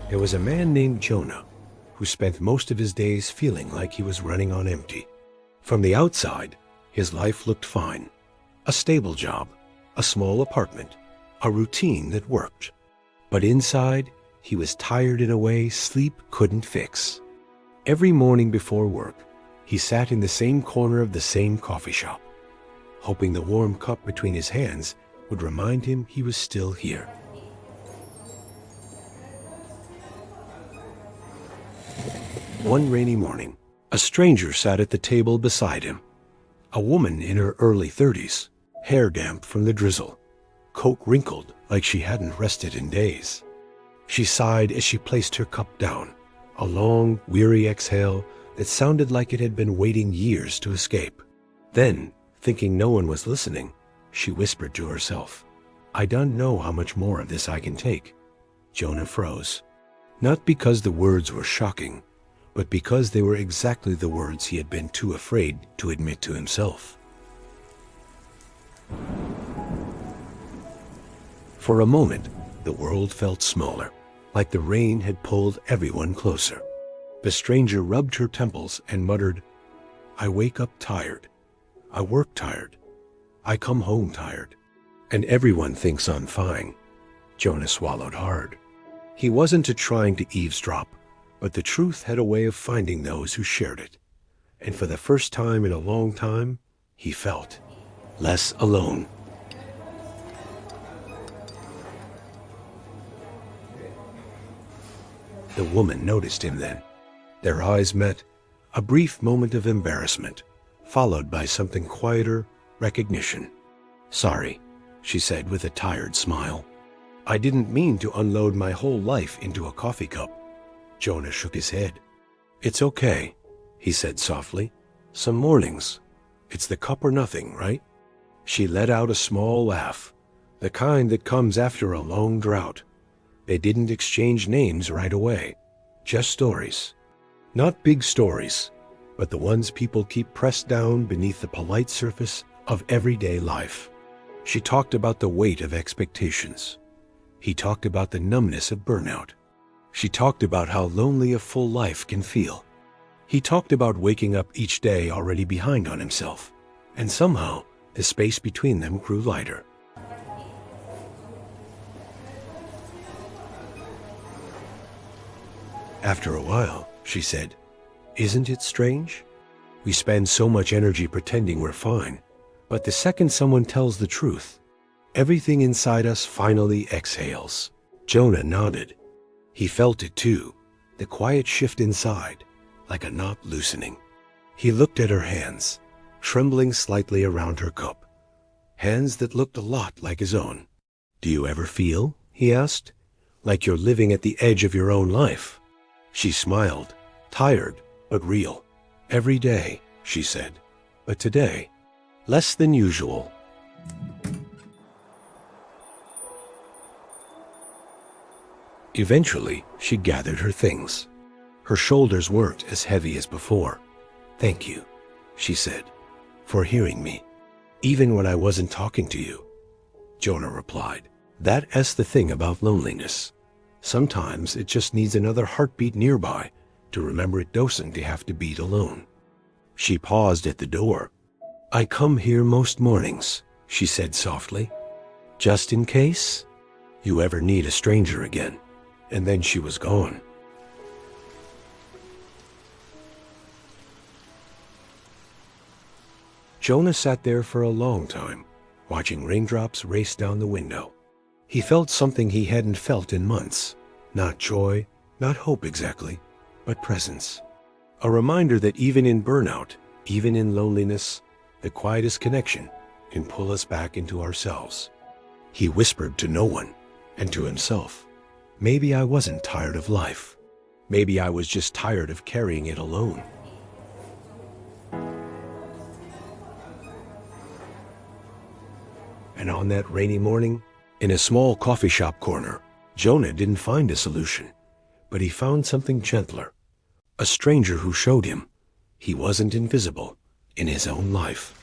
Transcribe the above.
There was a man named Jonah who spent most of his days feeling like he was running on empty. From the outside, his life looked fine. A stable job, a small apartment, a routine that worked. But inside, he was tired in a way sleep couldn't fix. Every morning before work, he sat in the same corner of the same coffee shop, hoping the warm cup between his hands would remind him he was still here. One rainy morning, a stranger sat at the table beside him. A woman in her early 30s, hair damp from the drizzle, coat wrinkled like she hadn't rested in days. She sighed as she placed her cup down, a long, weary exhale that sounded like it had been waiting years to escape. Then, thinking no one was listening, she whispered to herself, "I don't know how much more of this I can take." Jonah froze. Not because the words were shocking, but because they were exactly the words he had been too afraid to admit to himself. For a moment, the world felt smaller, like the rain had pulled everyone closer. The stranger rubbed her temples and muttered, "I wake up tired. I work tired. I come home tired. And everyone thinks I'm fine." Jonah swallowed hard. He wasn't trying to eavesdrop, but the truth had a way of finding those who shared it. And for the first time in a long time, he felt less alone. The woman noticed him then. Their eyes met, a brief moment of embarrassment, followed by something quieter, recognition. "Sorry," she said with a tired smile. "I didn't mean to unload my whole life into a coffee cup." Jonah shook his head. "It's okay," he said softly. "Some mornings, it's the cup or nothing, right?" She let out a small laugh, the kind that comes after a long drought. They didn't exchange names right away, just stories. Not big stories, but the ones people keep pressed down beneath the polite surface of everyday life. She talked about the weight of expectations. He talked about the numbness of burnout. She talked about how lonely a full life can feel. He talked about waking up each day already behind on himself, and somehow the space between them grew lighter. After a while, she said, "Isn't it strange? We spend so much energy pretending we're fine, but the second someone tells the truth, everything inside us finally exhales." Jonah nodded. He felt it too, the quiet shift inside, like a knot loosening. He looked at her hands, trembling slightly around her cup, hands that looked a lot like his own. "Do you ever feel," he asked, "like you're living at the edge of your own life?" She smiled, tired but real. "Every day," she said, "but today, less than usual." Eventually, she gathered her things. Her shoulders weren't as heavy as before. "Thank you," she said, "for hearing me, even when I wasn't talking to you." Jonah replied, "That's the thing about loneliness. Sometimes it just needs another heartbeat nearby to remember it doesn't have to beat alone." She paused at the door. "I come here most mornings," she said softly, "just in case you ever need a stranger again." And then she was gone. Jonah sat there for a long time, watching raindrops race down the window. He felt something he hadn't felt in months. Not joy, not hope exactly, but presence. A reminder that even in burnout, even in loneliness, the quietest connection can pull us back into ourselves. He whispered to no one, and to himself, "Maybe I wasn't tired of life. Maybe I was just tired of carrying it alone." And on that rainy morning, in a small coffee shop corner, Jonah didn't find a solution, but he found something gentler. A stranger who showed him he wasn't invisible in his own life.